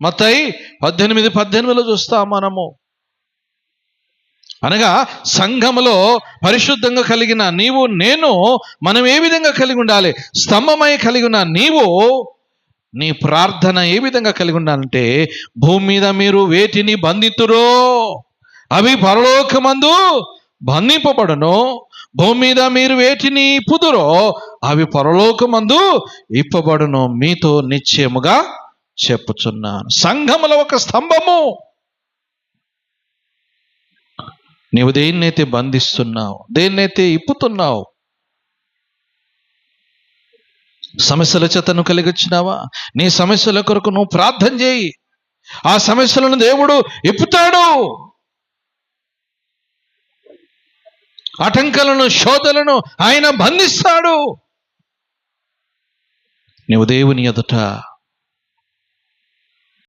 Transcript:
మత్తయి 18:18 చూస్తాం మనము. అనగా సంఘములో పరిశుద్ధంగా కలిగిన నీవు నేను మనం ఏ విధంగా కలిగి ఉండాలి? స్తంభమై కలిగి ఉన్న నీవు నీ ప్రార్థన ఏ విధంగా కలిగి ఉండాలంటే, భూమి మీద మీరు వేటిని బంధితురో అవి పరలోకమందు బంధింపబడును, భూమి మీద మీరు వేటిని ఇప్పుదురో అవి పరలోకమందు ఇప్పబడును, మీతో నిశ్చయముగా చెప్పుచున్నాను. సంఘములో ఒక స్తంభము. నీవు దేన్నైతే బంధిస్తున్నావు, దేన్నైతే ఇప్పుతున్నావు, సమస్యల చేతను కలిగొచ్చినావా? నీ సమస్యల కొరకు నువ్వు ప్రార్థన చేయి. ఆ సమస్యలను దేవుడు ఇప్పుతాడు. ఆటంకాలను, శోధలను ఆయన బంధిస్తాడు. నీవు దేవుని ఎదుట